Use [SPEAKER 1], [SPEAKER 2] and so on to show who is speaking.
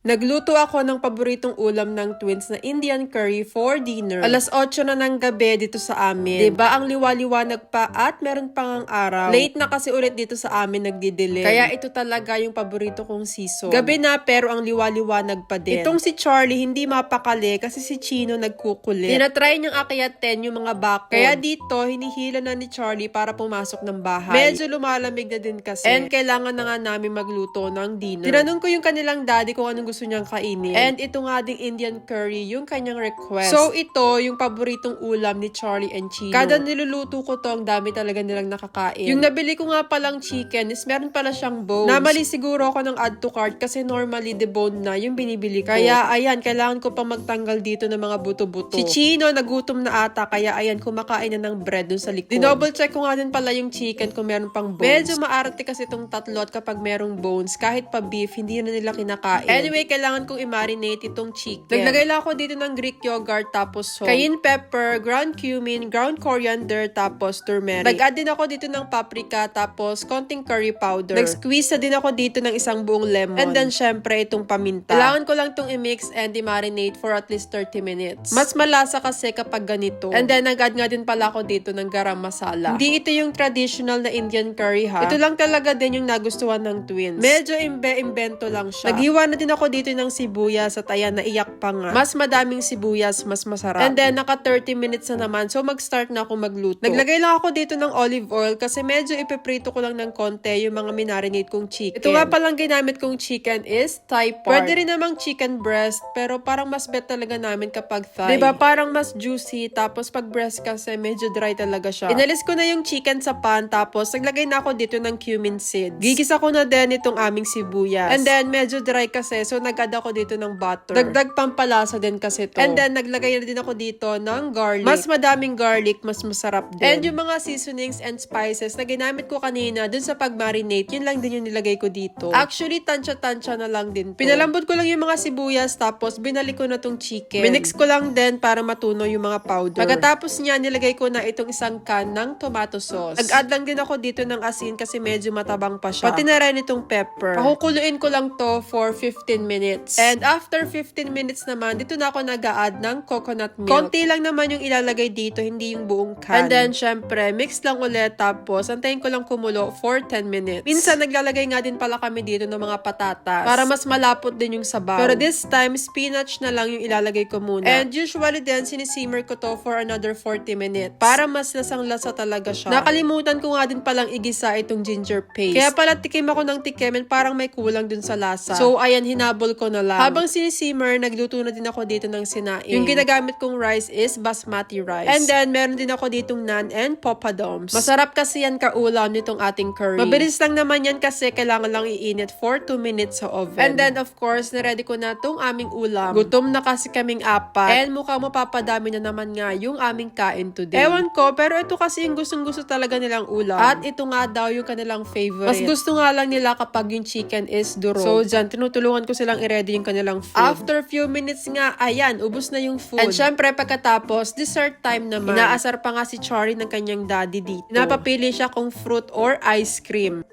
[SPEAKER 1] Nagluto ako ng paboritong ulam ng twins na Indian curry for dinner. Alas 8 na ng gabi dito sa amin. Diba ang liwaliwanag pa at meron pang ang araw. Late na kasi ulit dito sa amin nagdidilim. Kaya ito talaga yung paborito kong season. Gabi na pero ang liwaliwanag pa din. Itong si Charlie hindi mapakali kasi si Chino nagkukulit. Tinatry niyang akyatin yung mga bakod. Kaya dito hinihila na ni Charlie para pumasok ng bahay. Medyo lumalamig na din kasi. And kailangan na nga namin magluto ng dinner. Tinanong ko yung kanilang daddy kung anong gusto niyang kainin. And ito nga ding Indian curry, yung kanyang request. So ito, yung paboritong ulam ni Charlie and Chino. Kada niluluto ko to, ang dami talaga nilang nakakain. Yung nabili ko nga palang chicken is meron pala siyang bones. Namali siguro ako ng add to cart kasi normally deboned na yung binibili ko. Kaya ayan, kailangan ko pang magtanggal dito ng mga buto-buto. Si Chino, nagutom na ata, kaya ayan, kumakain na ng bread dun sa likod. Dinouble check ko nga din pala yung chicken kung meron pang bones. Medyo maarte kasi itong tatlo at kapag merong bones, kahit pa beef, hindi na nila kinakain. Anyway, kailangan kong i-marinate itong chicken. Naglagay lang ako dito ng Greek yogurt, tapos salt, cayenne pepper, ground cumin, ground coriander, tapos turmeric. Nag-add din ako dito ng paprika, tapos konting curry powder. Nag-squeeze na din ako dito ng isang buong lemon. And then, syempre, itong paminta. Kailangan ko lang itong i-mix and i-marinate for at least 30 minutes. Mas malasa kasi kapag ganito. And then, nag-add nga din pala ako dito ng garam masala. Hindi ito yung traditional na Indian curry, ha? Ito lang talaga din yung nagustuhan ng twins. Medyo imbento lang siya. Naghiwa na din ako dito ng sibuyas at ayan, naiyak pa nga. Mas madaming sibuyas, mas masarap. And then, naka 30 minutes na naman. So, mag-start na ako magluto. Naglagay lang ako dito ng olive oil kasi medyo ipiprito ko lang ng konti yung mga minarinate kong chicken. Ito nga palang ginamit kong chicken is thigh part. Pwede rin namang chicken breast, pero parang mas bet talaga namin kapag thigh. Diba? Parang mas juicy, tapos pag breast kasi medyo dry talaga siya. Inalis ko na yung chicken sa pan, tapos naglagay na ako dito ng cumin seeds. Gigisa ko na din itong aming sibuyas. And then, medyo dry kasi, so nag-add ako dito ng butter. Dagdag pampalasa din kasi to. And then, naglagay na din ako dito ng garlic. Mas madaming garlic, mas masarap din. And yung mga seasonings and spices na ginamit ko kanina dun sa pag-marinate, yun lang din yung nilagay ko dito. Actually, tansya-tansya na lang din to. Pinalambot ko lang yung mga sibuyas, tapos binalik ko na tong chicken. Minix ko lang din para matunaw yung mga powder. Pagkatapos niya, nilagay ko na itong isang can ng tomato sauce. Nag-add lang din ako dito ng asin kasi medyo matabang pa siya. Pati na rin itong pepper. Pakukuluin ko lang to for 15 minutes. And after 15 minutes naman, dito na ako nag-a-add ng coconut milk. Konti lang naman yung ilalagay dito, hindi yung buong can. And then, syempre, mix lang ulit, tapos antayin ko lang kumulo for 10 minutes. Minsan, naglalagay nga din pala kami dito ng mga patatas para mas malapot din yung sabaw. Pero this time, spinach na lang yung ilalagay ko muna. And usually din, sinisimmer ko to for another 40 minutes para mas lasang-lasa talaga siya. Nakalimutan ko nga din palang igisa itong ginger paste. Kaya pala tikim ako ng tikim and parang may kulang dun sa lasa. So, ayan, hinabol ko na lang. Habang sinisimmer, nagluto na din ako dito ng sinaing. Yung ginagamit kong rice is basmati rice. And then, meron din ako ditong naan and papadoms. Masarap kasi yan kaulam nitong ating curry. Mabilis lang naman yan kasi kailangan lang iinit for 2 minutes sa oven. And then, of course, naready ko na tong aming ulam. Gutom na kasi kaming apat. And mukhang mapapadami na naman nga yung aming kain today. Ewan ko, pero ito kasi yung gustong-gusto talaga nilang ulam. At ito nga daw yung kanilang favorite. Mas gusto nga lang nila kapag yung chicken is durog. So, dyan, tinutulungan ko silang i-ready yung kanilang food. After few minutes nga, ayan, ubos na yung food. And syempre, pagkatapos, dessert time naman. Inaasar pa nga si Charlie ng kanyang daddy dito. Napapili siya kung fruit or ice cream.